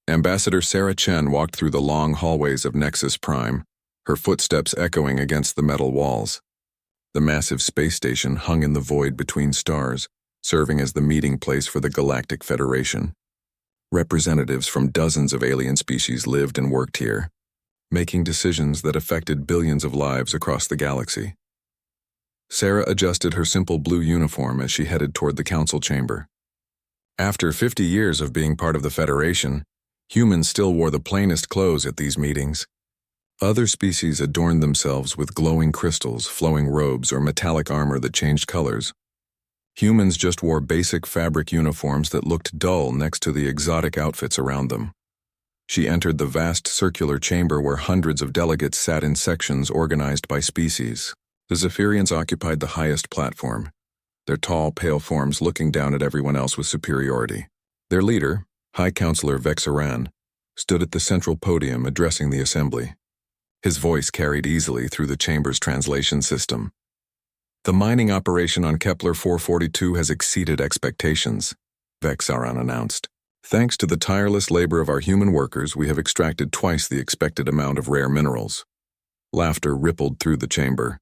Ambassador Sarah Chen walked through the long hallways of Nexus Prime, her footsteps echoing against the metal walls. The massive space station hung in the void between stars, serving as the meeting place for the Galactic Federation. Representatives from dozens of alien species lived and worked here, making decisions that affected billions of lives across the galaxy. Sarah adjusted her simple blue uniform as she headed toward the council chamber. After 50 years of being part of the Federation, humans still wore the plainest clothes at these meetings. Other species adorned themselves with glowing crystals, flowing robes, or metallic armor that changed colors. Humans just wore basic fabric uniforms that looked dull next to the exotic outfits around them. She entered the vast circular chamber where hundreds of delegates sat in sections organized by species. The Zephyrians occupied the highest platform, their tall, pale forms looking down at everyone else with superiority. Their leader, High Counselor Vexaran, stood at the central podium addressing the assembly. His voice carried easily through the chamber's translation system. The mining operation on Kepler 442 has exceeded expectations, Vexaran announced. Thanks to the tireless labor of our human workers, we have extracted twice the expected amount of rare minerals. Laughter rippled through the chamber.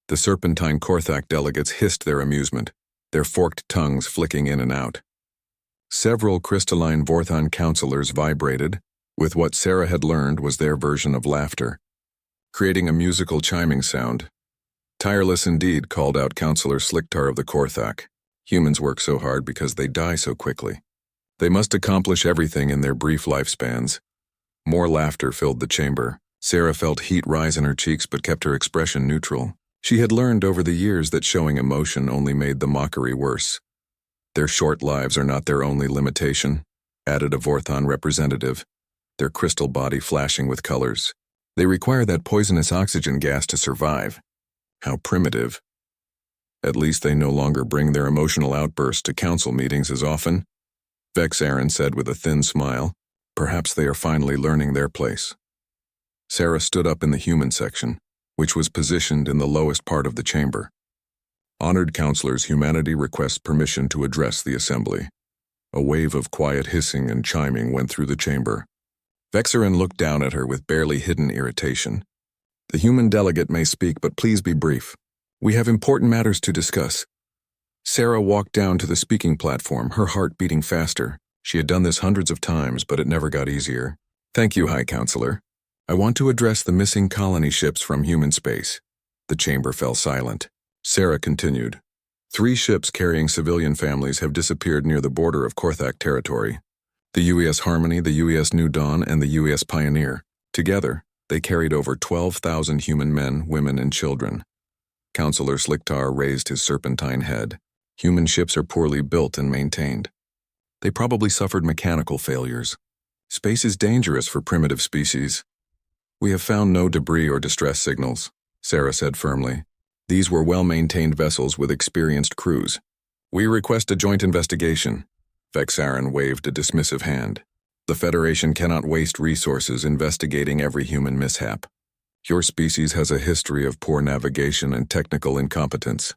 The Serpentine Korthak delegates hissed their amusement, their forked tongues flicking in and out. Several crystalline Vorthon counselors vibrated, with what Sarah had learned was their version of laughter, creating a musical chiming sound. Tireless indeed, called out Counselor Sliktar of the Korthak. Humans work so hard because they die so quickly. They must accomplish everything in their brief lifespans. More laughter filled the chamber. Sarah felt heat rise in her cheeks but kept her expression neutral. She had learned over the years that showing emotion only made the mockery worse. Their short lives are not their only limitation, added a Vorthon representative, their crystal body flashing with colors. They require that poisonous oxygen gas to survive. How primitive. At least they no longer bring their emotional outbursts to council meetings as often, Vexaran said with a thin smile. Perhaps they are finally learning their place. Sarah stood up in the human section, which was positioned in the lowest part of the chamber. Honored counselors, humanity requests permission to address the assembly. A wave of quiet hissing and chiming went through the chamber. Vexaran looked down at her with barely hidden irritation. The human delegate may speak, but please be brief. We have important matters to discuss. Sarah walked down to the speaking platform, her heart beating faster. She had done this hundreds of times, but it never got easier. Thank you, High Counselor. I want to address the missing colony ships from human space. The chamber fell silent. Sarah continued. 3 ships carrying civilian families have disappeared near the border of Korthak territory. The UES Harmony, the UES New Dawn, and the UES Pioneer. Together, they carried over 12,000 human men, women, and children. Counselor Sliktar raised his serpentine head. Human ships are poorly built and maintained. They probably suffered mechanical failures. Space is dangerous for primitive species. We have found no debris or distress signals, Sarah said firmly. These were well-maintained vessels with experienced crews. We request a joint investigation. Vexaran waved a dismissive hand. The Federation cannot waste resources investigating every human mishap. Your species has a history of poor navigation and technical incompetence.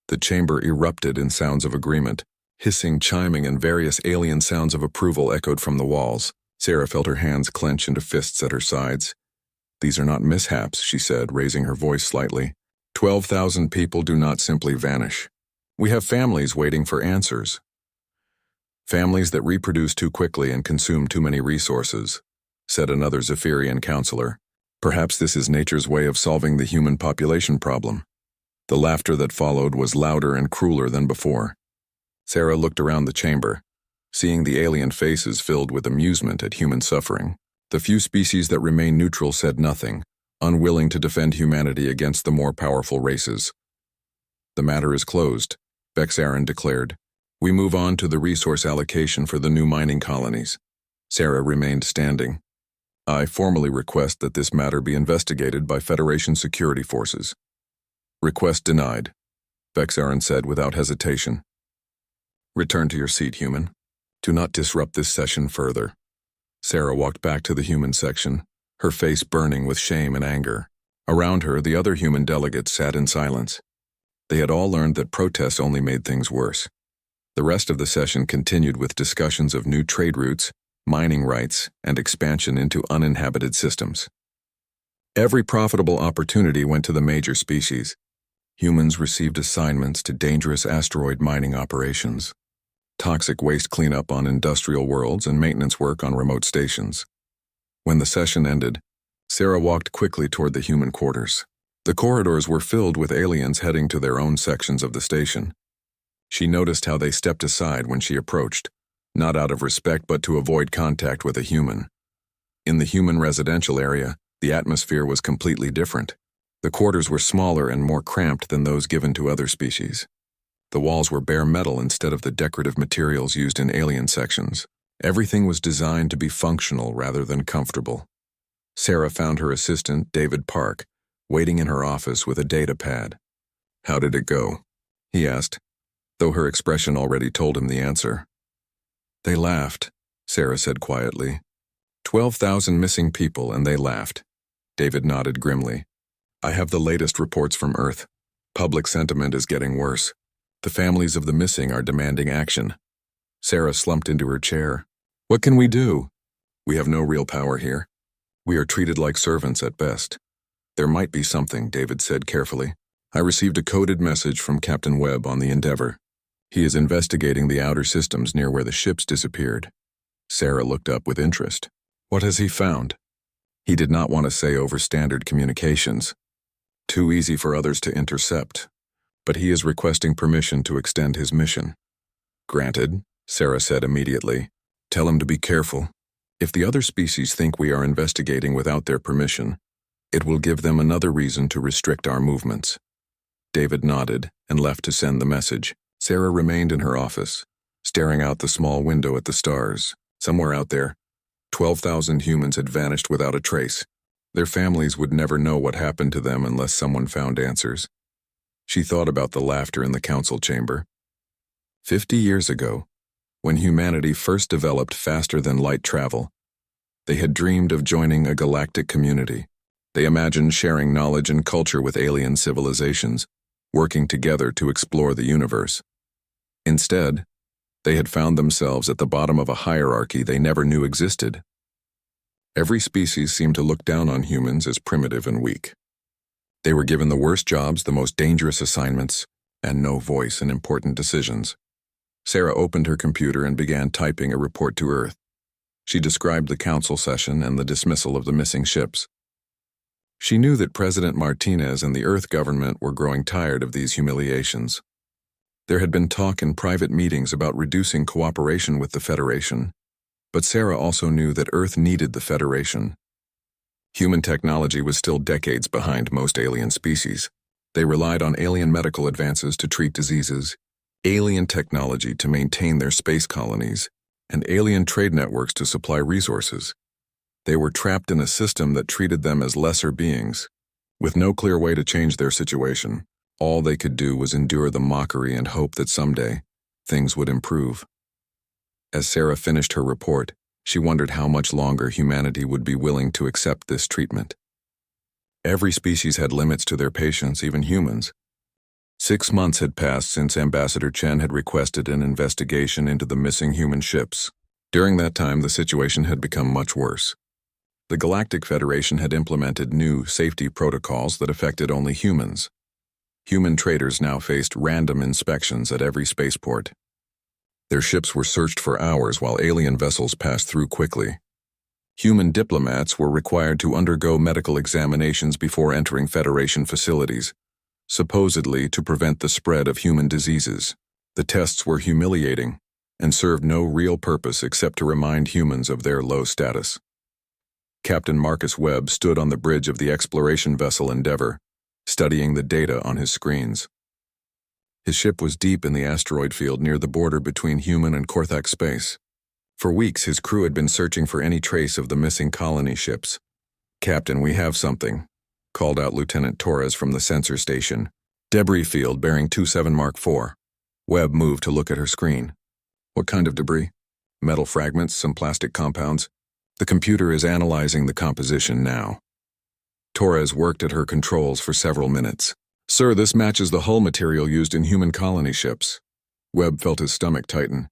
The chamber erupted in sounds of agreement. Hissing, chiming, and various alien sounds of approval echoed from the walls. Sarah felt her hands clench into fists at her sides. These are not mishaps, she said, raising her voice slightly. 12,000 people do not simply vanish. We have families waiting for answers. Families that reproduce too quickly and consume too many resources, said another Zephyrian counselor. Perhaps this is nature's way of solving the human population problem. The laughter that followed was louder and crueler than before. Sarah looked around the chamber, seeing the alien faces filled with amusement at human suffering. The few species that remained neutral said nothing, unwilling to defend humanity against the more powerful races. The matter is closed, Vexaran declared. We move on to the resource allocation for the new mining colonies. Sarah remained standing. I formally request that this matter be investigated by Federation security forces. Request denied, Vexaran said without hesitation. Return to your seat, human. Do not disrupt this session further. Sarah walked back to the human section, her face burning with shame and anger. Around her, the other human delegates sat in silence. They had all learned that protests only made things worse. The rest of the session continued with discussions of new trade routes, mining rights, and expansion into uninhabited systems. Every profitable opportunity went to the major species. Humans received assignments to dangerous asteroid mining operations, toxic waste cleanup on industrial worlds, and maintenance work on remote stations. When the session ended, Sarah walked quickly toward the human quarters. The corridors were filled with aliens heading to their own sections of the station. She noticed how they stepped aside when she approached, not out of respect but to avoid contact with a human. In the human residential area, the atmosphere was completely different. The quarters were smaller and more cramped than those given to other species. The walls were bare metal instead of the decorative materials used in alien sections. Everything was designed to be functional rather than comfortable. Sarah found her assistant, David Park, waiting in her office with a data pad. "How did it go?" he asked, though her expression already told him the answer. "They laughed," Sarah said quietly. 12,000 missing people, and they laughed. David nodded grimly. "I have the latest reports from Earth. Public sentiment is getting worse. The families of the missing are demanding action." Sarah slumped into her chair. "What can we do? We have no real power here. We are treated like servants at best." "There might be something," David said carefully. "I received a coded message from Captain Webb on the Endeavor. He is investigating the outer systems near where the ships disappeared." Sarah looked up with interest. "What has he found?" He did not want to say over standard communications. Too easy for others to intercept. But he is requesting permission to extend his mission. "Granted," Sarah said immediately. "Tell him to be careful. If the other species think we are investigating without their permission, it will give them another reason to restrict our movements." David nodded and left to send the message. Sarah remained in her office, staring out the small window at the stars. Somewhere out there, 12,000 humans had vanished without a trace. Their families would never know what happened to them unless someone found answers. She thought about the laughter in the council chamber. 50 years ago, when humanity first developed faster than light travel, they had dreamed of joining a galactic community. They imagined sharing knowledge and culture with alien civilizations, working together to explore the universe. Instead, they had found themselves at the bottom of a hierarchy they never knew existed. Every species seemed to look down on humans as primitive and weak. They were given the worst jobs, the most dangerous assignments, and no voice in important decisions. Sarah opened her computer and began typing a report to Earth. She described the council session and the dismissal of the missing ships. She knew that President Martinez and the Earth government were growing tired of these humiliations. There had been talk in private meetings about reducing cooperation with the Federation, but Sarah also knew that Earth needed the Federation. Human technology was still decades behind most alien species. They relied on alien medical advances to treat diseases, alien technology to maintain their space colonies, and alien trade networks to supply resources. They were trapped in a system that treated them as lesser beings. With no clear way to change their situation, all they could do was endure the mockery and hope that someday, things would improve. As Sarah finished her report, she wondered how much longer humanity would be willing to accept this treatment. Every species had limits to their patience, even humans. 6 months had passed since Ambassador Chen had requested an investigation into the missing human ships. During that time, the situation had become much worse. The Galactic Federation had implemented new safety protocols that affected only humans. Human traders now faced random inspections at every spaceport. Their ships were searched for hours while alien vessels passed through quickly. Human diplomats were required to undergo medical examinations before entering Federation facilities, supposedly to prevent the spread of human diseases. The tests were humiliating and served no real purpose except to remind humans of their low status. Captain Marcus Webb stood on the bridge of the exploration vessel Endeavor, studying the data on his screens. His ship was deep in the asteroid field near the border between human and Korthak space. For weeks, his crew had been searching for any trace of the missing colony ships. "Captain, we have something," called out Lieutenant Torres from the sensor station. "Debris field bearing 27 Mark IV. Webb moved to look at her screen. "What kind of debris?" "Metal fragments, some plastic compounds. The computer is analyzing the composition now." Torres worked at her controls for several minutes. "Sir, this matches the hull material used in human colony ships." Webb felt his stomach tighten.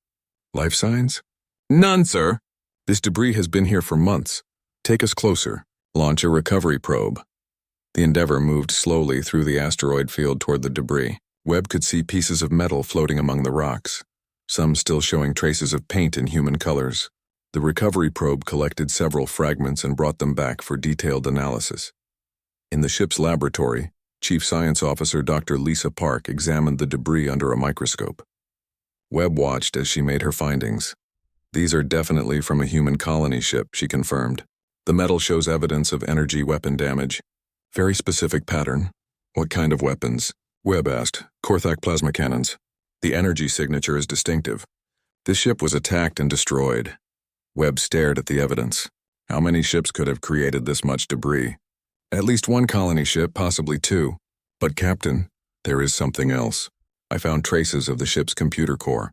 "Life signs?" "None, sir. This debris has been here for months. Take us closer. Launch a recovery probe. The Endeavour moved slowly through the asteroid field toward the debris. Webb could see pieces of metal floating among the rocks, some still showing traces of paint in human colors. The recovery probe collected several fragments and brought them back for detailed analysis. In the ship's laboratory, Chief Science Officer Dr. Lisa Park examined the debris under a microscope. Webb watched as she made her findings. These are definitely from a human colony ship, she confirmed. The metal shows evidence of energy weapon damage. Very specific pattern. What kind of weapons? Webb asked. Korthak plasma cannons. The energy signature is distinctive. This ship was attacked and destroyed. Webb stared at the evidence. How many ships could have created this much debris? At least one colony ship, possibly two. But Captain, there is something else. I found traces of the ship's computer core.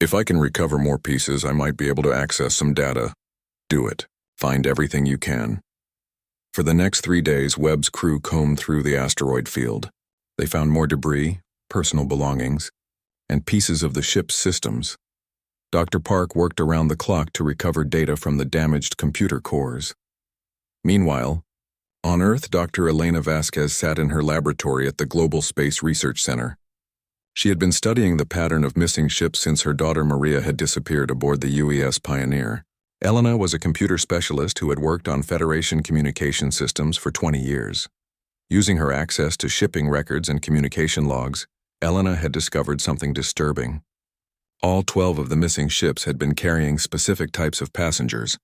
If I can recover more pieces, I might be able to access some data. Do it. Find everything you can. For the next 3 days, Webb's crew combed through the asteroid field. They found more debris, personal belongings, and pieces of the ship's systems. Dr. Park worked around the clock to recover data from the damaged computer cores. Meanwhile, on Earth, Dr. Elena Vasquez sat in her laboratory at the Global Space Research Center. She had been studying the pattern of missing ships since her daughter Maria had disappeared aboard the UES Pioneer. Elena was a computer specialist who had worked on Federation communication systems for 20 years. Using her access to shipping records and communication logs, Elena had discovered something disturbing. All 12 of the missing ships had been carrying specific types of passengers.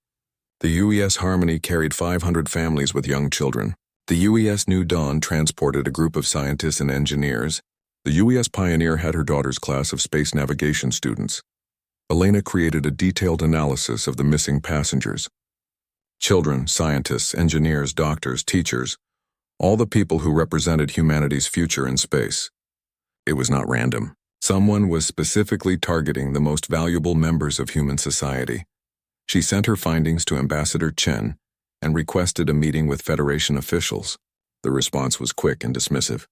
The UES Harmony carried 500 families with young children. The UES New Dawn transported a group of scientists and engineers. The UES Pioneer had her daughter's class of space navigation students. Elena created a detailed analysis of the missing passengers. Children, scientists, engineers, doctors, teachers, all the people who represented humanity's future in space. It was not random. Someone was specifically targeting the most valuable members of human society. She sent her findings to Ambassador Chen and requested a meeting with Federation officials. The response was quick and dismissive.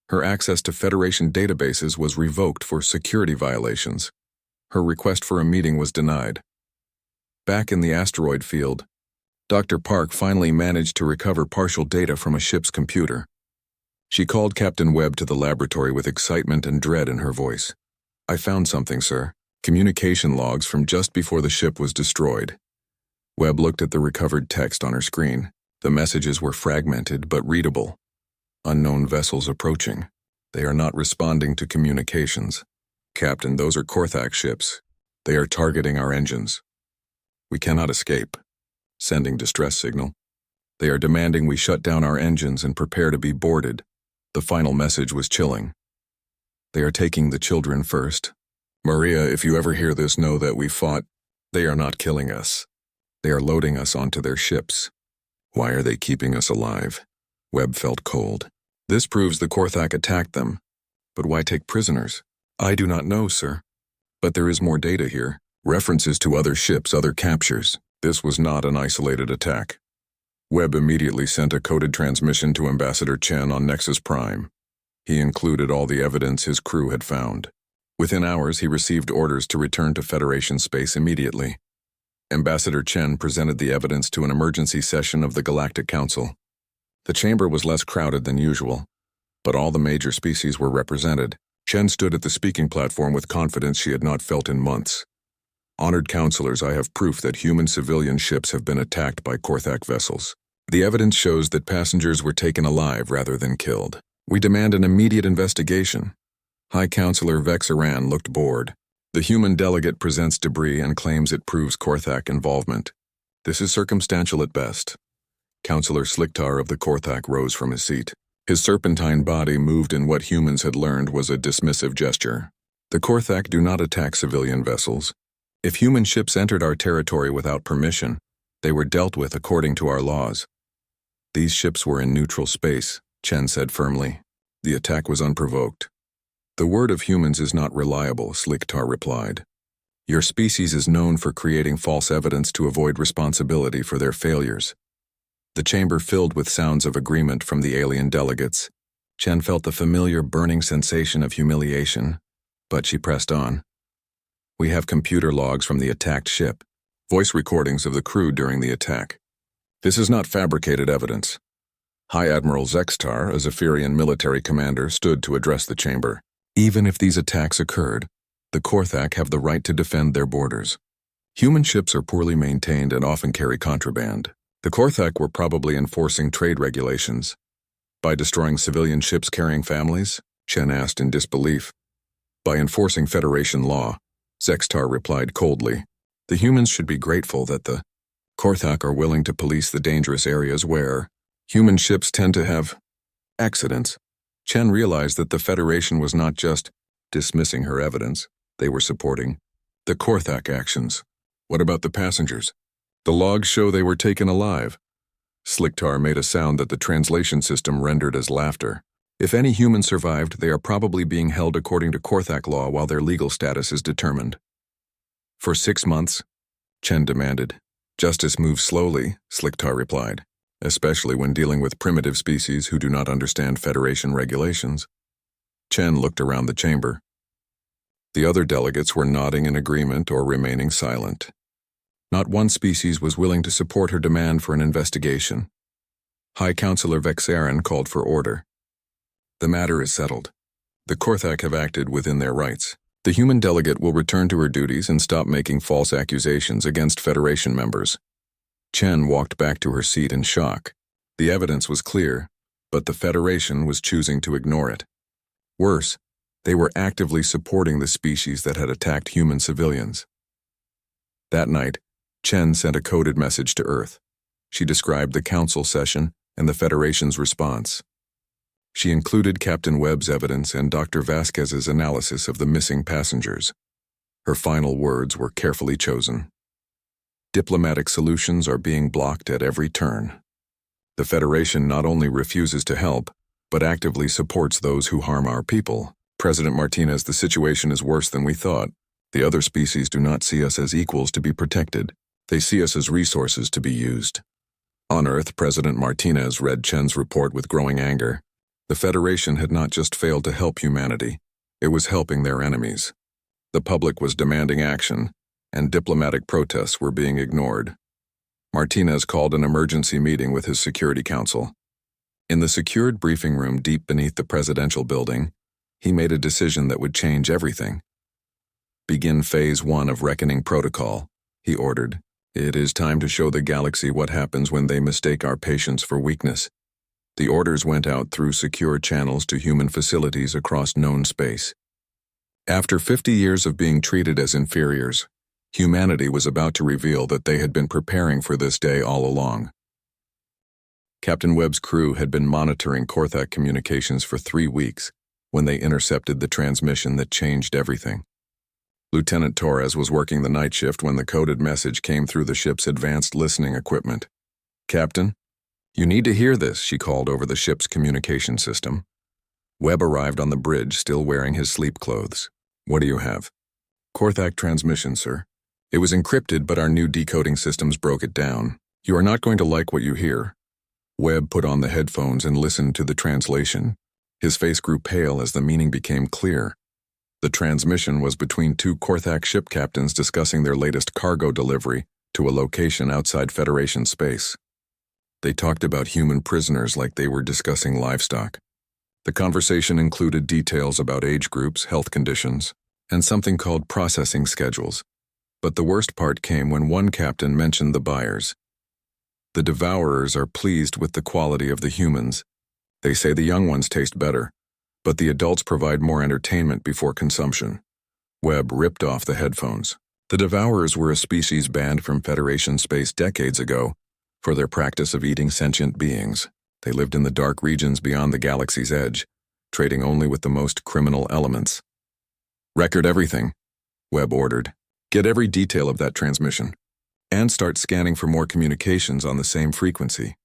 Her access to Federation databases was revoked for security violations. Her request for a meeting was denied. Back in the asteroid field, Dr. Park finally managed to recover partial data from a ship's computer. She called Captain Webb to the laboratory with excitement and dread in her voice. "I found something, sir. Communication logs from just before the ship was destroyed." Webb looked at the recovered text on her screen. The messages were fragmented but readable. "Unknown vessels approaching. They are not responding to communications. Captain, those are Korthak ships. They are targeting our engines. We cannot escape. Sending distress signal. They are demanding we shut down our engines and prepare to be boarded." The final message was chilling. "They are taking the children first. Maria, if you ever hear this, know that we fought. They are not killing us. They are loading us onto their ships. Why are they keeping us alive?" Webb felt cold. "This proves the Korthak attacked them. But why take prisoners?" "I do not know, sir. But there is more data here. References to other ships, other captures. This was not an isolated attack." Webb immediately sent a coded transmission to Ambassador Chen on Nexus Prime. He included all the evidence his crew had found. Within hours, he received orders to return to Federation space immediately. Ambassador Chen presented the evidence to an emergency session of the Galactic Council. The chamber was less crowded than usual, but all the major species were represented. Chen stood at the speaking platform with confidence she had not felt in months. "Honored counselors, I have proof that human civilian ships have been attacked by Korthak vessels. The evidence shows that passengers were taken alive rather than killed. We demand an immediate investigation." High Counselor Vex Aran looked bored. "The human delegate presents debris and claims it proves Korthak involvement. This is circumstantial at best." Counselor Sliktar of the Korthak rose from his seat. His serpentine body moved in what humans had learned was a dismissive gesture. "The Korthak do not attack civilian vessels. If human ships entered our territory without permission, they were dealt with according to our laws." "These ships were in neutral space," Chen said firmly. "The attack was unprovoked." "The word of humans is not reliable," Sliktar replied. "Your species is known for creating false evidence to avoid responsibility for their failures." The chamber filled with sounds of agreement from the alien delegates. Chen felt the familiar burning sensation of humiliation, but she pressed on. "We have computer logs from the attacked ship. voice recordings of the crew during the attack. This is not fabricated evidence. High Admiral Zextar, a Zephyrian military commander, stood to address the chamber. Even if these attacks occurred, the Korthak have the right to defend their borders. Human ships are poorly maintained and often carry contraband. The Korthak were probably enforcing trade regulations. By destroying civilian ships carrying families? Chen asked in disbelief. By enforcing Federation law, Zextar replied coldly. The humans should be grateful that the Korthak are willing to police the dangerous areas where human ships tend to have accidents. Chen realized that the Federation was not just dismissing her evidence, they were supporting the Korthak actions. What about the passengers? The logs show they were taken alive. Sliktar made a sound that the translation system rendered as laughter. If any humans survived, they are probably being held according to Korthak law while their legal status is determined. For 6 months? Chen demanded. Justice moves slowly, Sliktar replied, especially when dealing with primitive species who do not understand Federation regulations. Chen looked around the chamber. The other delegates were nodding in agreement or remaining silent. Not one species was willing to support her demand for an investigation. High Counselor Vexarin called for order. The matter is settled. The Korthak have acted within their rights. The human delegate will return to her duties and stop making false accusations against Federation members. Chen walked back to her seat in shock. The evidence was clear, but the Federation was choosing to ignore it. Worse, they were actively supporting the species that had attacked human civilians. That night, Chen sent a coded message to Earth. She described the council session and the Federation's response. She included Captain Webb's evidence and Dr. Vasquez's analysis of the missing passengers. Her final words were carefully chosen. Diplomatic solutions are being blocked at every turn. The Federation not only refuses to help, but actively supports those who harm our people. President Martinez, the situation is worse than we thought. The other species do not see us as equals to be protected. They see us as resources to be used. On Earth, President Martinez read Chen's report with growing anger. The Federation had not just failed to help humanity, it was helping their enemies. The public was demanding action, and diplomatic protests were being ignored. Martinez called an emergency meeting with his Security Council. In the secured briefing room deep beneath the presidential building, he made a decision that would change everything. Begin Phase 1 of Reckoning Protocol, he ordered. It is time to show the galaxy what happens when they mistake our patience for weakness. The orders went out through secure channels to human facilities across known space. After 50 years of being treated as inferiors, humanity was about to reveal that they had been preparing for this day all along. Captain Webb's crew had been monitoring Korthak communications for 3 weeks when they intercepted the transmission that changed everything. Lieutenant Torres was working the night shift when the coded message came through the ship's advanced listening equipment. "Captain, you need to hear this," she called over the ship's communication system. Webb arrived on the bridge, still wearing his sleep clothes. "What do you have?" "Korthak transmission, sir. It was encrypted, but our new decoding systems broke it down. You are not going to like what you hear." Webb put on the headphones and listened to the translation. His face grew pale as the meaning became clear. The transmission was between 2 Korthak ship captains discussing their latest cargo delivery to a location outside Federation space. They talked about human prisoners like they were discussing livestock. The conversation included details about age groups, health conditions, and something called processing schedules. But the worst part came when one captain mentioned the buyers. "The devourers are pleased with the quality of the humans. They say the young ones taste better, but the adults provide more entertainment before consumption." Webb ripped off the headphones. The devourers were a species banned from Federation space decades ago for their practice of eating sentient beings. They lived in the dark regions beyond the galaxy's edge, trading only with the most criminal elements. "Record everything," Webb ordered. "Get every detail of that transmission, and start scanning for more communications on the same frequency."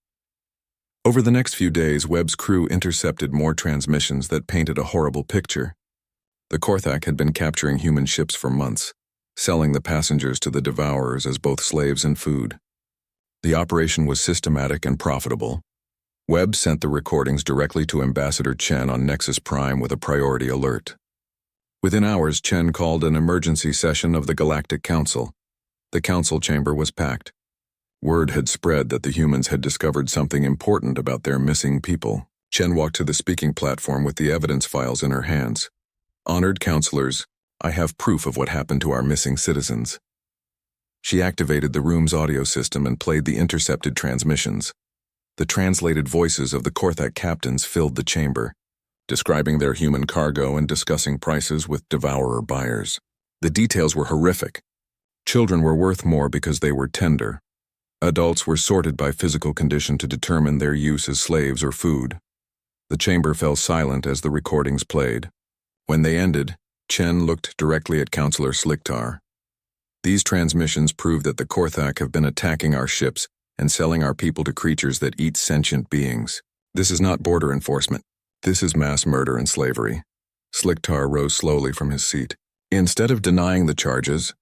Over the next few days, Webb's crew intercepted more transmissions that painted a horrible picture. The Korthak had been capturing human ships for months, selling the passengers to the devourers as both slaves and food. The operation was systematic and profitable. Webb sent the recordings directly to Ambassador Chen on Nexus Prime with a priority alert. Within hours, Chen called an emergency session of the Galactic Council. The council chamber was packed. Word had spread that the humans had discovered something important about their missing people. Chen walked to the speaking platform with the evidence files in her hands. "Honored counselors, I have proof of what happened to our missing citizens." She activated the room's audio system and played the intercepted transmissions. The translated voices of the Korthak captains filled the chamber, describing their human cargo and discussing prices with devourer buyers. The details were horrific. Children were worth more because they were tender. Adults were sorted by physical condition to determine their use as slaves or food. The chamber fell silent as the recordings played. When they ended, Chen looked directly at Counselor Sliktar. "These transmissions prove that the Korthak have been attacking our ships and selling our people to creatures that eat sentient beings. This is not border enforcement. This is mass murder and slavery." Sliktar rose slowly from his seat. Instead of denying the charges,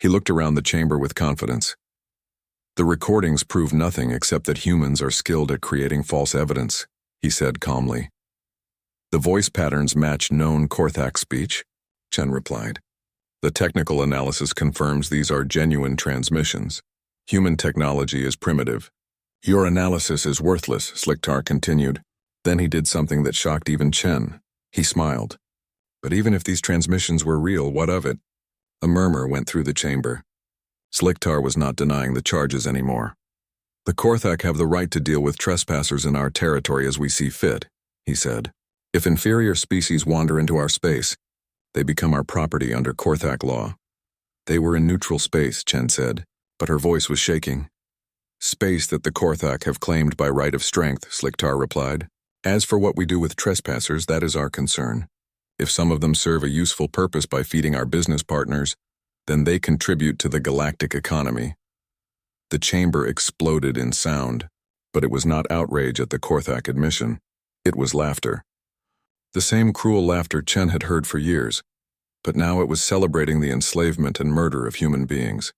he looked around the chamber with confidence. "The recordings prove nothing except that humans are skilled at creating false evidence," he said calmly. "The voice patterns match known Korthak speech," Chen replied. "The technical analysis confirms these are genuine transmissions. Human technology is primitive." "Your analysis is worthless," Sliktar continued. Then he did something that shocked even Chen. He smiled. "But even if these transmissions were real, what of it?" A murmur went through the chamber. Sliktar was not denying the charges anymore. "The Korthak have the right to deal with trespassers in our territory as we see fit," he said. "If inferior species wander into our space, they become our property under Korthak law." "They were in neutral space," Chen said, but her voice was shaking. "Space that the Korthak have claimed by right of strength," Sliktar replied. "As for what we do with trespassers, that is our concern. If some of them serve a useful purpose by feeding our business partners, then they contribute to the galactic economy." The chamber exploded in sound, but it was not outrage at the Korthak admission. It was laughter. The same cruel laughter Chen had heard for years, but now it was celebrating the enslavement and murder of human beings.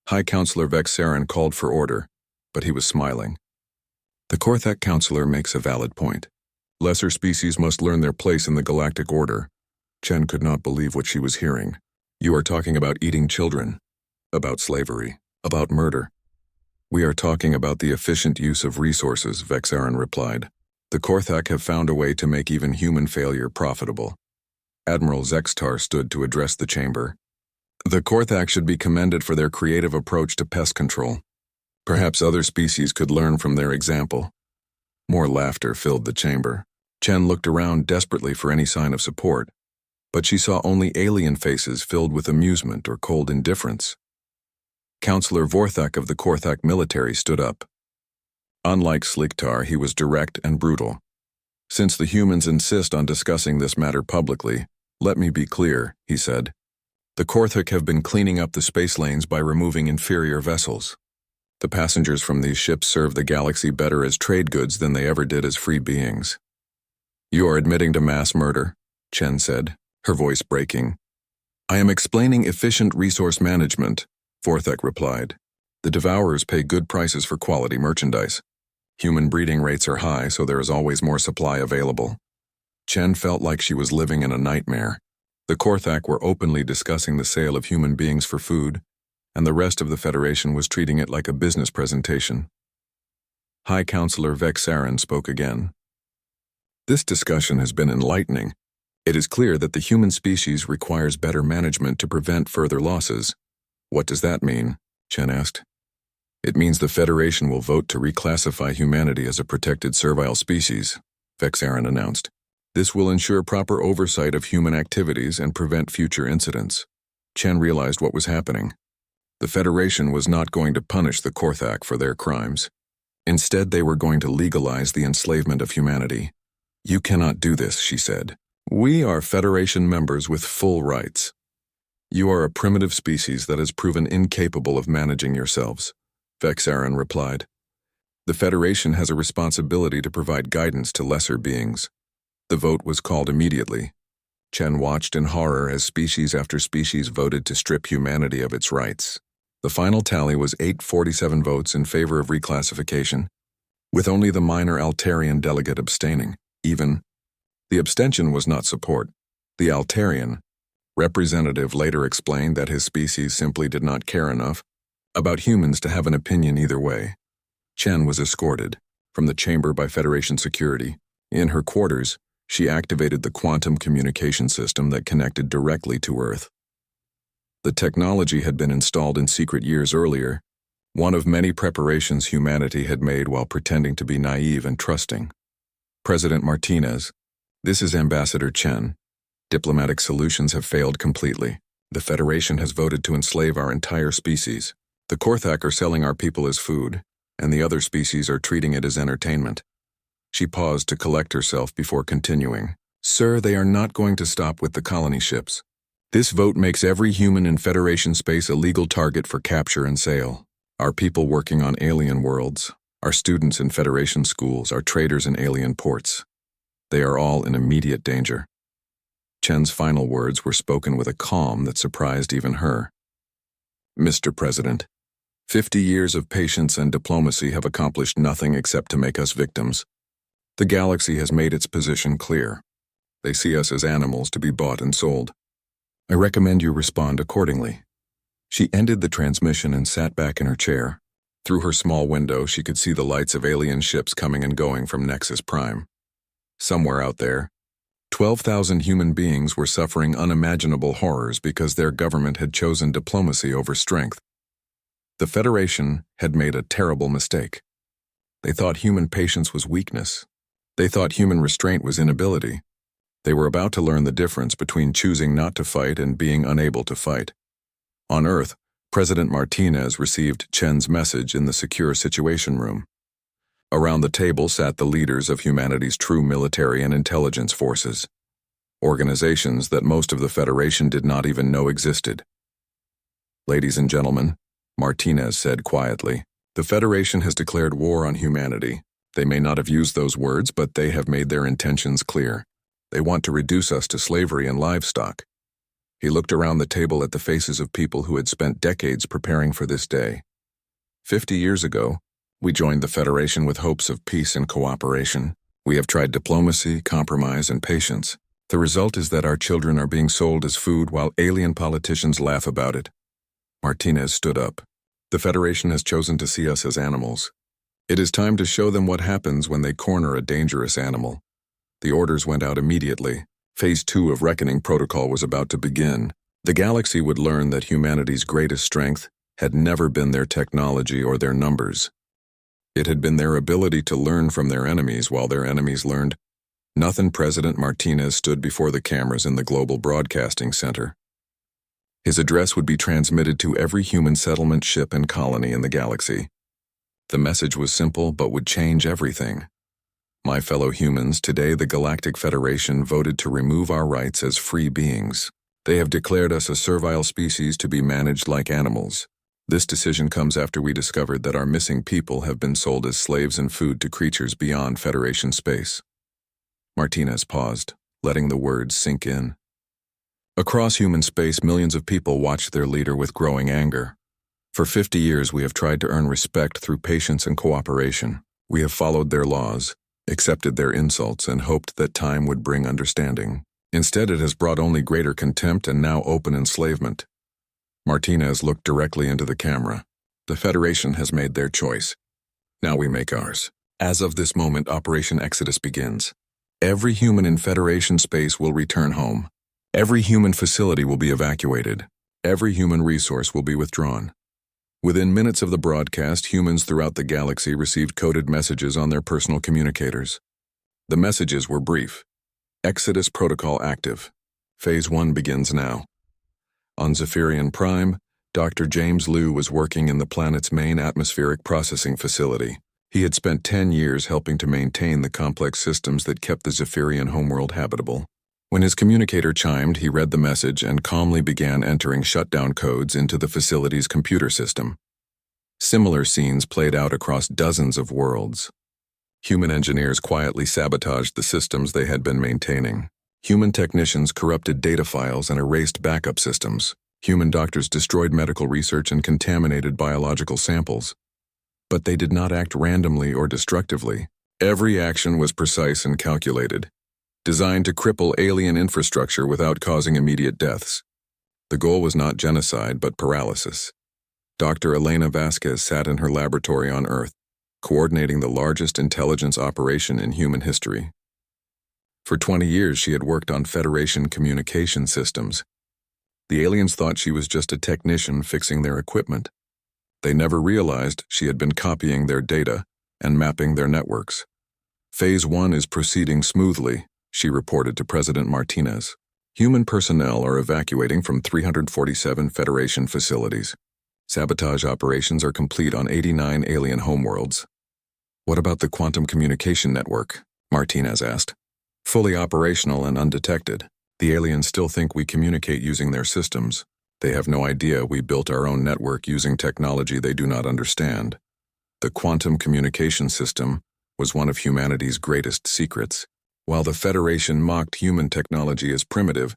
High Counselor Vexarin called for order, but he was smiling. "The Korthak counselor makes a valid point. Lesser species must learn their place in the galactic order." Chen could not believe what she was hearing. "You are talking about eating children, about slavery, about murder." "We are talking about the efficient use of resources," Vexarin replied. "The Korthak have found a way to make even human failure profitable." Admiral Zextar stood to address the chamber. "The Korthak should be commended for their creative approach to pest control. Perhaps other species could learn from their example." More laughter filled the chamber. Chen looked around desperately for any sign of support, but she saw only alien faces filled with amusement or cold indifference. Counselor Vorthak of the Korthak military stood up. Unlike Sliktar, he was direct and brutal. "Since the humans insist on discussing this matter publicly, let me be clear," he said. "The Korthak have been cleaning up the space lanes by removing inferior vessels. The passengers from these ships serve the galaxy better as trade goods than they ever did as free beings." "You are admitting to mass murder," Chen said, her voice breaking. "I am explaining efficient resource management," Vorthak replied. "The devourers pay good prices for quality merchandise. Human breeding rates are high, so there is always more supply available." Chen felt like she was living in a nightmare. The Korthak were openly discussing the sale of human beings for food, and the rest of the Federation was treating it like a business presentation. High Counselor Vexarin spoke again. "This discussion has been enlightening. It is clear that the human species requires better management to prevent further losses." "What does that mean?" Chen asked. "It means the Federation will vote to reclassify humanity as a protected servile species," Vexarin announced. "This will ensure proper oversight of human activities and prevent future incidents." Chen realized what was happening. The Federation was not going to punish the Korthak for their crimes. Instead, they were going to legalize the enslavement of humanity. "You cannot do this," she said. "We are Federation members with full rights. You are a primitive species that has proven incapable of managing yourselves," Vexarin replied. "The Federation has a responsibility to provide guidance to lesser beings." The vote was called immediately. Chen watched in horror as species after species voted to strip humanity of its rights. The final tally was 847 votes in favor of reclassification, with only the minor Altarian delegate abstaining. Even the abstention was not support. The Altarian, Representative later explained that his species simply did not care enough about humans to have an opinion either way. Chen was escorted from the chamber by Federation security. In her quarters, she activated the quantum communication system that connected directly to Earth. The technology had been installed in secret years earlier, one of many preparations humanity had made while pretending to be naive and trusting. President Martinez, this is Ambassador Chen. Diplomatic solutions have failed completely. The Federation has voted to enslave our entire species. The Korthak are selling our people as food, and the other species are treating it as entertainment. She paused to collect herself before continuing. Sir, they are not going to stop with the colony ships. This vote makes every human in Federation space a legal target for capture and sale. Our people working on alien worlds, our students in Federation schools, our traders in alien ports. They are all in immediate danger. Chen's final words were spoken with a calm that surprised even her. Mr. President, 50 years of patience and diplomacy have accomplished nothing except to make us victims. The galaxy has made its position clear. They see us as animals to be bought and sold. I recommend you respond accordingly. She ended the transmission and sat back in her chair. Through her small window, she could see the lights of alien ships coming and going from Nexus Prime. Somewhere out there, 12,000 human beings were suffering unimaginable horrors because their government had chosen diplomacy over strength. The Federation had made a terrible mistake. They thought human patience was weakness. They thought human restraint was inability. They were about to learn the difference between choosing not to fight and being unable to fight. On Earth, President Martinez received Chen's message in the secure situation room. Around the table sat the leaders of humanity's true military and intelligence forces, organizations that most of the Federation did not even know existed. Ladies and gentlemen, Martinez said quietly, the Federation has declared war on humanity. They may not have used those words, but they have made their intentions clear. They want to reduce us to slavery and livestock. He looked around the table at the faces of people who had spent decades preparing for this day. 50 years ago, we joined the Federation with hopes of peace and cooperation. We have tried diplomacy, compromise, and patience. The result is that our children are being sold as food while alien politicians laugh about it. Martinez stood up. The Federation has chosen to see us as animals. It is time to show them what happens when they corner a dangerous animal. The orders went out immediately. Phase 2 of Reckoning Protocol was about to begin. The galaxy would learn that humanity's greatest strength had never been their technology or their numbers. It had been their ability to learn from their enemies while their enemies learned. Nothing. President Martinez stood before the cameras in the Global Broadcasting Center. His address would be transmitted to every human settlement ship and colony in the galaxy. The message was simple but would change everything. My fellow humans, today the Galactic Federation voted to remove our rights as free beings. They have declared us a servile species to be managed like animals. This decision comes after we discovered that our missing people have been sold as slaves and food to creatures beyond Federation space. Martinez paused, letting the words sink in. Across human space, millions of people watched their leader with growing anger. For 50 years, we have tried to earn respect through patience and cooperation. We have followed their laws, accepted their insults, and hoped that time would bring understanding. Instead, it has brought only greater contempt and now open enslavement. Martinez looked directly into the camera. The Federation has made their choice. Now we make ours. As of this moment, Operation Exodus begins. Every human in Federation space will return home. Every human facility will be evacuated. Every human resource will be withdrawn. Within minutes of the broadcast, humans throughout the galaxy received coded messages on their personal communicators. The messages were brief. Exodus protocol active. Phase 1 begins now. On Zephyrian Prime, Dr. James Liu was working in the planet's main atmospheric processing facility. He had spent 10 years helping to maintain the complex systems that kept the Zephyrian homeworld habitable. When his communicator chimed, he read the message and calmly began entering shutdown codes into the facility's computer system. Similar scenes played out across dozens of worlds. Human engineers quietly sabotaged the systems they had been maintaining. Human technicians corrupted data files and erased backup systems. Human doctors destroyed medical research and contaminated biological samples. But they did not act randomly or destructively. Every action was precise and calculated. designed to cripple alien infrastructure without causing immediate deaths. The goal was not genocide, but paralysis. Dr. Elena Vasquez sat in her laboratory on Earth, coordinating the largest intelligence operation in human history. For 20 years, she had worked on Federation communication systems. The aliens thought she was just a technician fixing their equipment. They never realized she had been copying their data and mapping their networks. Phase 1 is proceeding smoothly, she reported to President Martinez. Human personnel are evacuating from 347 Federation facilities. Sabotage operations are complete on 89 alien homeworlds. What about the quantum communication network? Martinez asked. Fully operational and undetected. The aliens still think we communicate using their systems. They have no idea we built our own network using technology they do not understand. The quantum communication system was one of humanity's greatest secrets. While the Federation mocked human technology as primitive,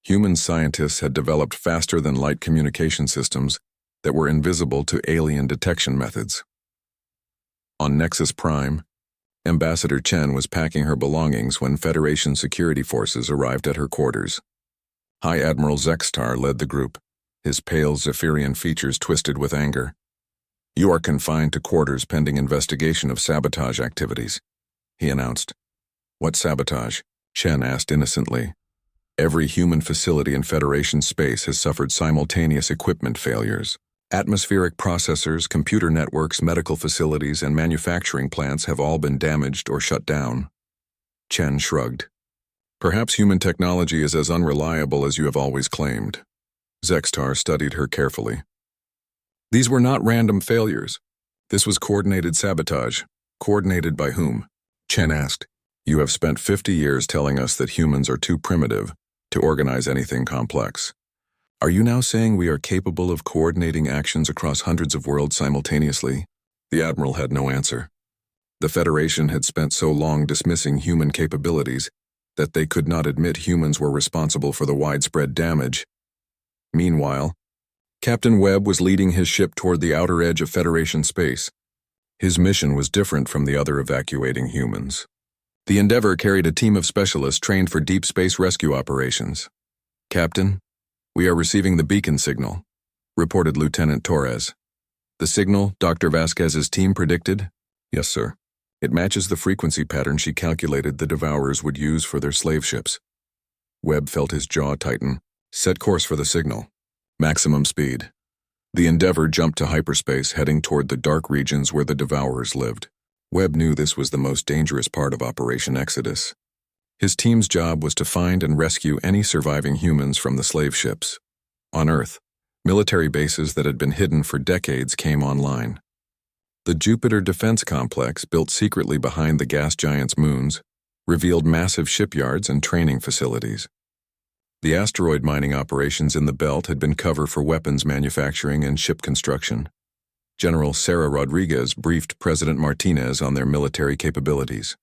human scientists had developed faster-than-light communication systems that were invisible to alien detection methods. On Nexus Prime, Ambassador Chen was packing her belongings when Federation security forces arrived at her quarters. High Admiral Zextar led the group, his pale Zephyrian features twisted with anger. "You are confined to quarters pending investigation of sabotage activities," he announced. "What sabotage?" Chen asked innocently. "Every human facility in Federation space has suffered simultaneous equipment failures. Atmospheric processors, computer networks, medical facilities, and manufacturing plants have all been damaged or shut down." Chen shrugged. "Perhaps human technology is as unreliable as you have always claimed." Zextar studied her carefully. "These were not random failures. This was coordinated sabotage." "Coordinated by whom?" Chen asked. "You have spent 50 years telling us that humans are too primitive to organize anything complex. Are you now saying we are capable of coordinating actions across hundreds of worlds simultaneously?" The Admiral had no answer. The Federation had spent so long dismissing human capabilities that they could not admit humans were responsible for the widespread damage. Meanwhile, Captain Webb was leading his ship toward the outer edge of Federation space. His mission was different from the other evacuating humans. The Endeavour carried a team of specialists trained for deep space rescue operations. "Captain, we are receiving the beacon signal," reported Lieutenant Torres. "The signal Dr. Vasquez's team predicted?" "Yes, sir. It matches the frequency pattern she calculated the Devourers would use for their slave ships." Webb felt his jaw tighten. "Set course for the signal. Maximum speed." The Endeavour jumped to hyperspace, heading toward the dark regions where the Devourers lived. Webb knew this was the most dangerous part of Operation Exodus. His team's job was to find and rescue any surviving humans from the slave ships. On Earth, military bases that had been hidden for decades came online. The Jupiter Defense Complex, built secretly behind the gas giant's moons, revealed massive shipyards and training facilities. The asteroid mining operations in the belt had been cover for weapons manufacturing and ship construction. General Sarah Rodriguez briefed President Martinez on their military capabilities.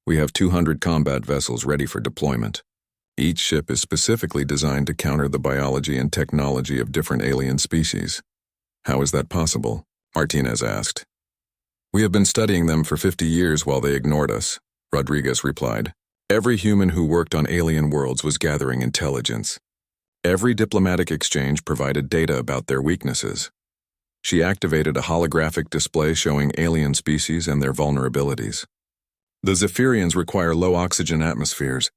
"We have 200 combat vessels ready for deployment. Each ship is specifically designed to counter the biology and technology of different alien species." "How is that possible?" Martinez asked. "We have been studying them for 50 years while they ignored us," Rodriguez replied. "Every human who worked on alien worlds was gathering intelligence. Every diplomatic exchange provided data about their weaknesses." She activated a holographic display showing alien species and their vulnerabilities. "The Zephyrians require low oxygen atmospheres.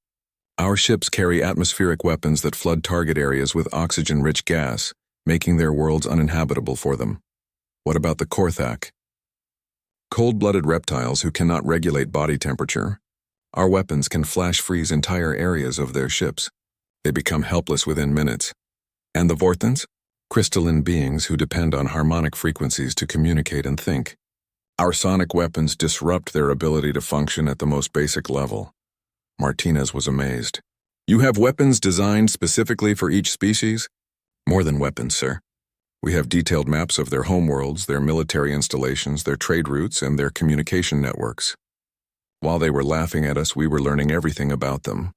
Our ships carry atmospheric weapons that flood target areas with oxygen-rich gas, making their worlds uninhabitable for them." "What about the Korthak?" "Cold-blooded reptiles who cannot regulate body temperature. Our weapons can flash freeze entire areas of their ships. They become helpless within minutes." "And the Vorthans?" "Crystalline beings who depend on harmonic frequencies to communicate and think. Our sonic weapons disrupt their ability to function at the most basic level." Martinez was amazed. "You have weapons designed specifically for each species?" "More than weapons, sir. We have detailed maps of their homeworlds, their military installations, their trade routes, and their communication networks." While they were laughing at us, we were learning everything about them.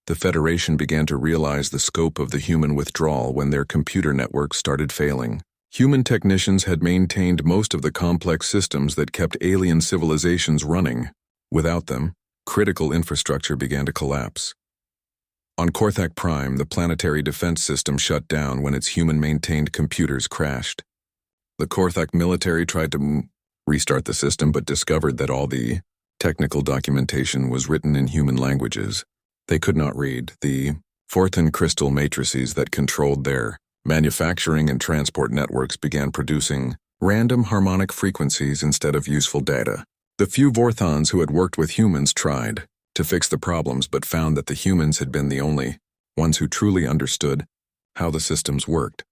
The Federation began to realize the scope of the human withdrawal when their computer networks started failing. Human technicians had maintained most of the complex systems that kept alien civilizations running. Without them, Critical infrastructure began to collapse. On Korthak Prime, the planetary defense system shut down when its human-maintained computers crashed. The Korthak military tried to restart the system but discovered that all the technical documentation was written in human languages. They could not read the Forthan crystal matrices that controlled their manufacturing and transport networks began producing random harmonic frequencies instead of useful data. The few Vorthons who had worked with humans tried to fix the problems but found that the humans had been the only ones who truly understood how the systems worked.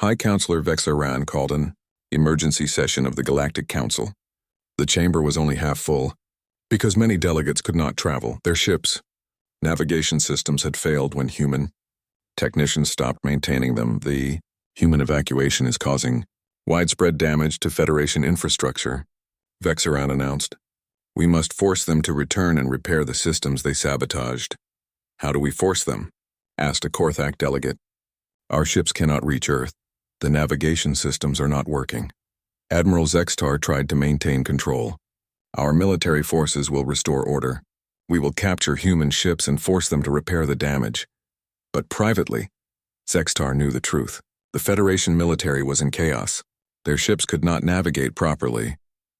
High Counselor Vexaran called an emergency session of the Galactic Council. The chamber was only half full because many delegates could not travel. Their ships' navigation systems had failed when human technicians stopped maintaining them. The human evacuation is causing widespread damage to Federation infrastructure, Vexaran announced. We must force them to return and repair the systems they sabotaged. How do we force them? Asked a Korthak delegate. Our ships cannot reach Earth. The navigation systems are not working. Admiral Zextar tried to maintain control. Our military forces will restore order. We will capture human ships and force them to repair the damage. But privately, Zextar knew the truth. The Federation military was in chaos. Their ships could not navigate properly.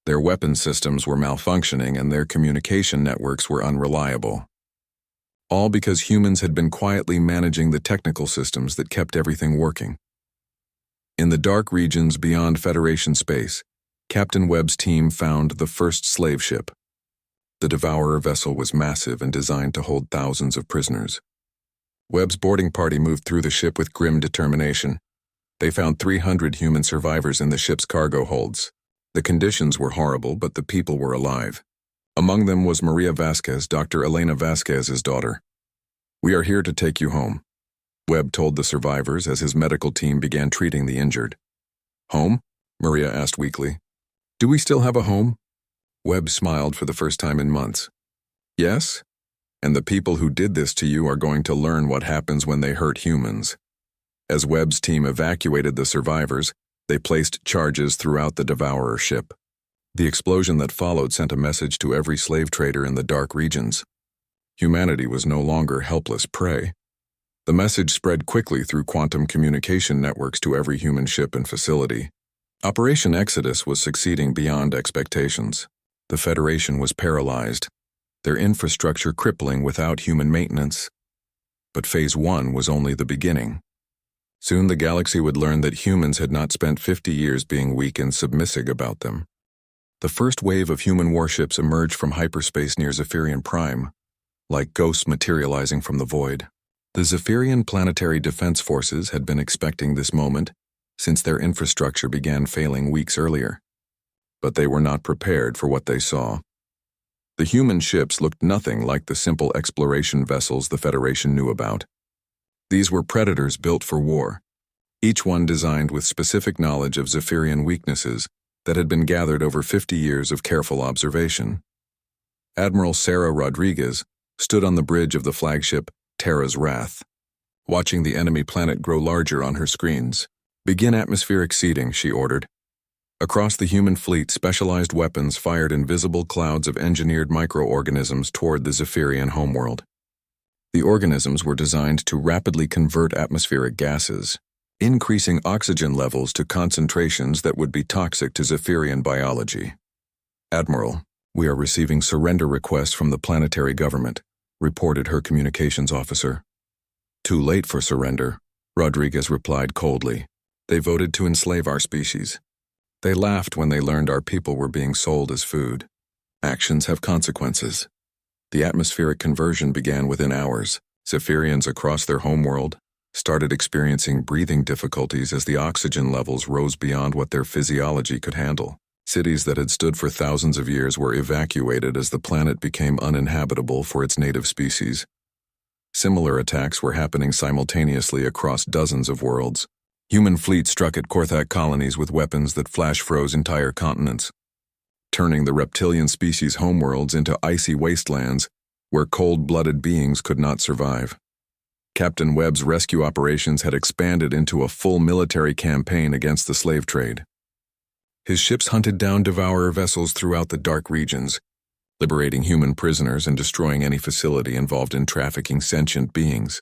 Their weapon systems were malfunctioning and their communication networks were unreliable. All because humans had been quietly managing the technical systems that kept everything working. In the dark regions beyond Federation space, Captain Webb's team found the first slave ship. The Devourer vessel was massive and designed to hold thousands of prisoners. Webb's boarding party moved through the ship with grim determination. They found 300 human survivors in the ship's cargo holds. The conditions were horrible, but the people were alive. Among them was Maria Vasquez, Dr. Elena Vasquez's daughter. We are here to take you home, Webb told the survivors as his medical team began treating the injured. Home? Maria asked weakly. Do we still have a home? Webb smiled for the first time in months. Yes? And the people who did this to you are going to learn what happens when they hurt humans. As Webb's team evacuated the survivors, they placed charges throughout the Devourer ship. The explosion that followed sent a message to every slave trader in the dark regions. Humanity was no longer helpless prey. The message spread quickly through quantum communication networks to every human ship and facility. Operation Exodus was succeeding beyond expectations. The Federation was paralyzed, their infrastructure crippling without human maintenance. But Phase 1 was only the beginning. Soon the galaxy would learn that humans had not spent 50 years being weak and submissive about them. The first wave of human warships emerged from hyperspace near Zephyrian Prime, like ghosts materializing from the void. The Zephyrian planetary defense forces had been expecting this moment since their infrastructure began failing weeks earlier. But they were not prepared for what they saw. The human ships looked nothing like the simple exploration vessels the Federation knew about. These were predators built for war, each one designed with specific knowledge of Zephyrian weaknesses that had been gathered over 50 years of careful observation. Admiral Sarah Rodriguez stood on the bridge of the flagship Terra's Wrath, watching the enemy planet grow larger on her screens. Begin atmospheric seeding, she ordered. Across the human fleet, specialized weapons fired invisible clouds of engineered microorganisms toward the Zephyrian homeworld. The organisms were designed to rapidly convert atmospheric gases, increasing oxygen levels to concentrations that would be toxic to Zephyrian biology. Admiral, we are receiving surrender requests from the planetary government, reported her communications officer. Too late for surrender, Rodriguez replied coldly. They voted to enslave our species. They laughed when they learned our people were being sold as food. Actions have consequences. The atmospheric conversion began within hours. Zephyrians across their homeworld started experiencing breathing difficulties as the oxygen levels rose beyond what their physiology could handle. Cities that had stood for thousands of years were evacuated as the planet became uninhabitable for its native species. Similar attacks were happening simultaneously across dozens of worlds. Human fleets struck at Korthak colonies with weapons that flash-froze entire continents, turning the reptilian species' homeworlds into icy wastelands where cold-blooded beings could not survive. Captain Webb's rescue operations had expanded into a full military campaign against the slave trade. His ships hunted down Devourer vessels throughout the dark regions, liberating human prisoners and destroying any facility involved in trafficking sentient beings.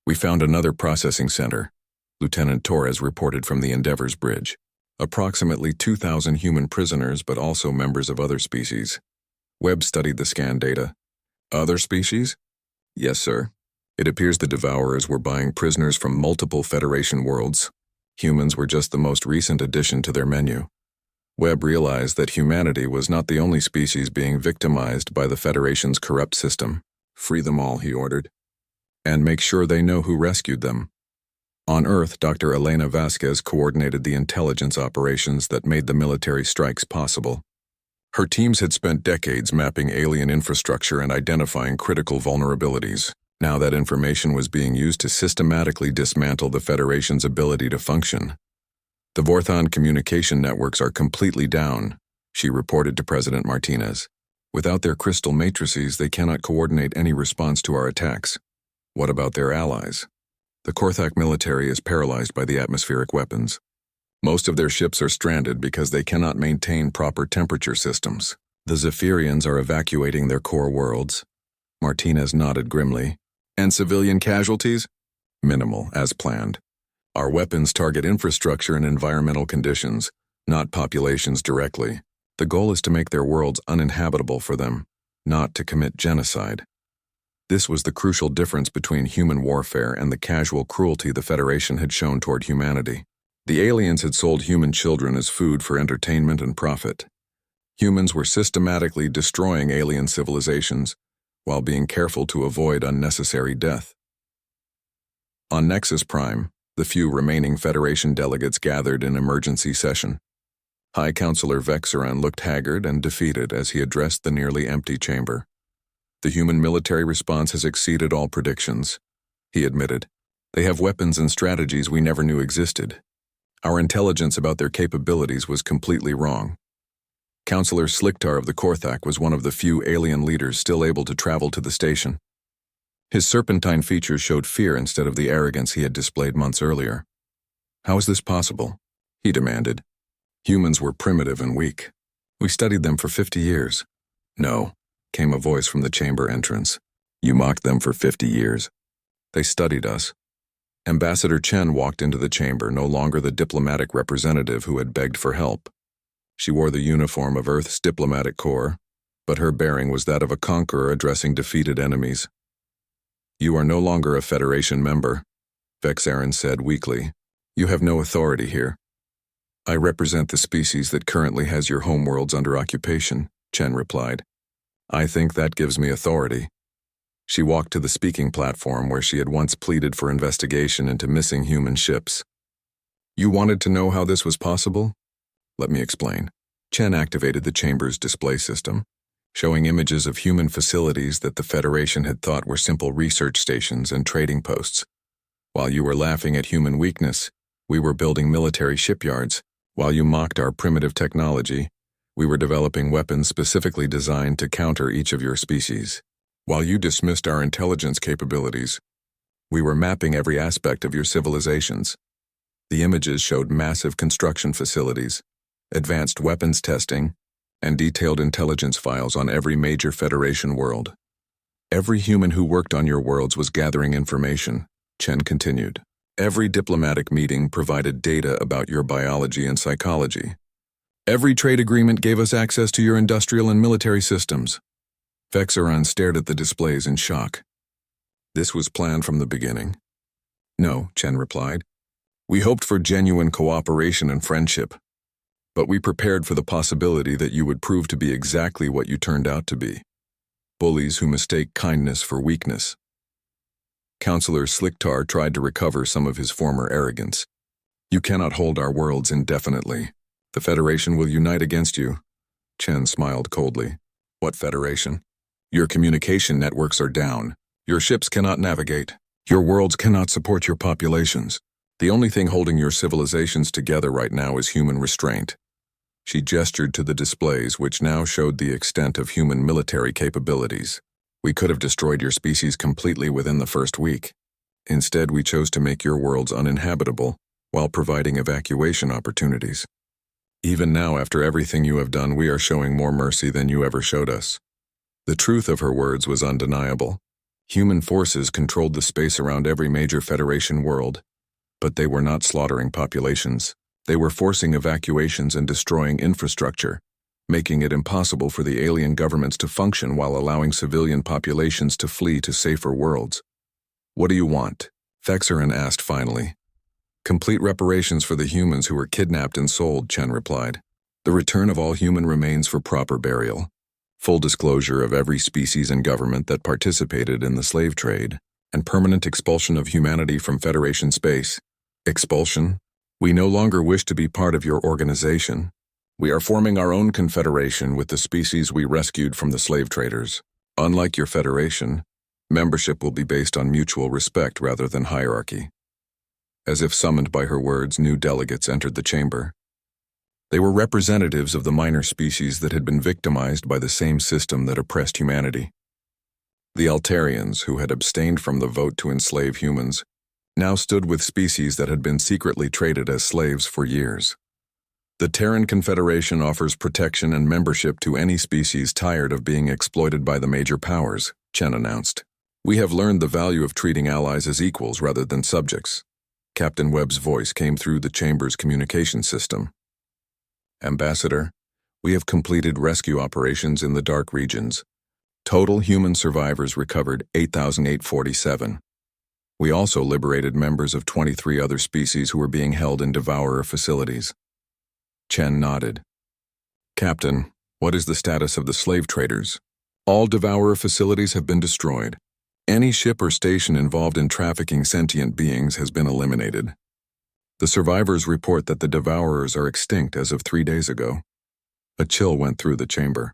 We found another processing center, Lieutenant Torres reported from the Endeavor's bridge. Approximately 2,000 human prisoners, but also members of other species. Webb studied the scan data. Other species? Yes, sir. It appears the Devourers were buying prisoners from multiple Federation worlds. Humans were just the most recent addition to their menu. Webb realized that humanity was not the only species being victimized by the Federation's corrupt system. Free them all, he ordered. And make sure they know who rescued them. On Earth, Dr. Elena Vasquez coordinated the intelligence operations that made the military strikes possible. Her teams had spent decades mapping alien infrastructure and identifying critical vulnerabilities. Now that information was being used to systematically dismantle the Federation's ability to function. The Vorthon communication networks are completely down, she reported to President Martinez. Without their crystal matrices, they cannot coordinate any response to our attacks. What about their allies? The Korthak military is paralyzed by the atmospheric weapons. Most of their ships are stranded because they cannot maintain proper temperature systems. The Zephyrians are evacuating their core worlds. Martinez nodded grimly. And civilian casualties? Minimal, as planned. Our weapons target infrastructure and environmental conditions, not populations directly. The goal is to make their worlds uninhabitable for them, not to commit genocide. This was the crucial difference between human warfare and the casual cruelty the Federation had shown toward humanity. The aliens had sold human children as food for entertainment and profit. Humans were systematically destroying alien civilizations, while being careful to avoid unnecessary death. On Nexus Prime, the few remaining Federation delegates gathered in emergency session. High Counselor Vexeran looked haggard and defeated as he addressed the nearly empty chamber. The human military response has exceeded all predictions, he admitted. They have weapons and strategies we never knew existed. Our intelligence about their capabilities was completely wrong. Counselor Sliktar of the Korthak was one of the few alien leaders still able to travel to the station. His serpentine features showed fear instead of the arrogance he had displayed months earlier. How is this possible? He demanded. Humans were primitive and weak. We studied them for 50 years. No, came a voice from the chamber entrance. You mocked them for 50 years. They studied us. Ambassador Chen walked into the chamber, no longer the diplomatic representative who had begged for help. She wore the uniform of Earth's diplomatic corps, but her bearing was that of a conqueror addressing defeated enemies. You are no longer a Federation member, Vexeran said weakly. You have no authority here. I represent the species that currently has your homeworlds under occupation, Chen replied. I think that gives me authority. She walked to the speaking platform where she had once pleaded for investigation into missing human ships. You wanted to know how this was possible? Let me explain. Chen activated the chamber's display system, showing images of human facilities that the Federation had thought were simple research stations and trading posts. While you were laughing at human weakness, we were building military shipyards. While you mocked our primitive technology, we were developing weapons specifically designed to counter each of your species. While you dismissed our intelligence capabilities, we were mapping every aspect of your civilizations. The images showed massive construction facilities, advanced weapons testing, and detailed intelligence files on every major Federation world. Every human who worked on your worlds was gathering information, Chen continued. Every diplomatic meeting provided data about your biology and psychology. Every trade agreement gave us access to your industrial and military systems. Vexeran stared at the displays in shock. This was planned from the beginning. No, Chen replied. We hoped for genuine cooperation and friendship, but we prepared for the possibility that you would prove to be exactly what you turned out to be. Bullies who mistake kindness for weakness. Counselor Sliktar tried to recover some of his former arrogance. You cannot hold our worlds indefinitely. The Federation will unite against you. Chen smiled coldly. What Federation? Your communication networks are down. Your ships cannot navigate. Your worlds cannot support your populations. The only thing holding your civilizations together right now is human restraint. She gestured to the displays, which now showed the extent of human military capabilities. We could have destroyed your species completely within the first week. Instead, we chose to make your worlds uninhabitable while providing evacuation opportunities. Even now, after everything you have done, we are showing more mercy than you ever showed us. The truth of her words was undeniable. Human forces controlled the space around every major Federation world, but they were not slaughtering populations. They were forcing evacuations and destroying infrastructure, making it impossible for the alien governments to function while allowing civilian populations to flee to safer worlds. "What do you want?" Vexaran asked finally. "Complete reparations for the humans who were kidnapped and sold," Chen replied. "The return of all human remains for proper burial. Full disclosure of every species and government that participated in the slave trade, and permanent expulsion of humanity from Federation space." "Expulsion? We no longer wish to be part of your organization. We are forming our own confederation with the species we rescued from the slave traders. Unlike your federation, membership will be based on mutual respect rather than hierarchy." As if summoned by her words, new delegates entered the chamber. They were representatives of the minor species that had been victimized by the same system that oppressed humanity. The Altarians, who had abstained from the vote to enslave humans, now stood with species that had been secretly traded as slaves for years. "The Terran Confederation offers protection and membership to any species tired of being exploited by the major powers," Chen announced. "We have learned the value of treating allies as equals rather than subjects." Captain Webb's voice came through the chamber's communication system. "Ambassador, we have completed rescue operations in the dark regions. Total human survivors recovered 8,847. We also liberated members of 23 other species who were being held in devourer facilities." Chen nodded. "Captain, what is the status of the slave traders?" "All devourer facilities have been destroyed. Any ship or station involved in trafficking sentient beings has been eliminated. The survivors report that the devourers are extinct as of 3 days ago." A chill went through the chamber.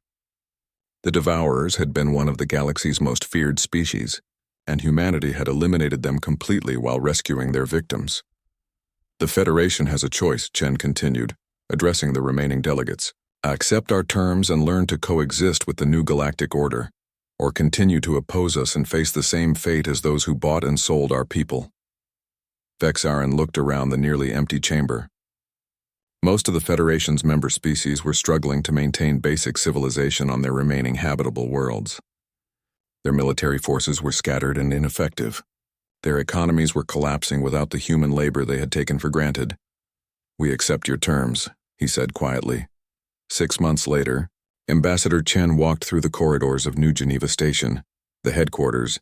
The devourers had been one of the galaxy's most feared species, and humanity had eliminated them completely while rescuing their victims. "The Federation has a choice," Chen continued, addressing the remaining delegates. "Accept our terms and learn to coexist with the new galactic order, or continue to oppose us and face the same fate as those who bought and sold our people." Vexaran looked around the nearly empty chamber. Most of the Federation's member species were struggling to maintain basic civilization on their remaining habitable worlds. Their military forces were scattered and ineffective. Their economies were collapsing without the human labor they had taken for granted. "We accept your terms," he said quietly. 6 months later, Ambassador Chen walked through the corridors of New Geneva Station, the headquarters,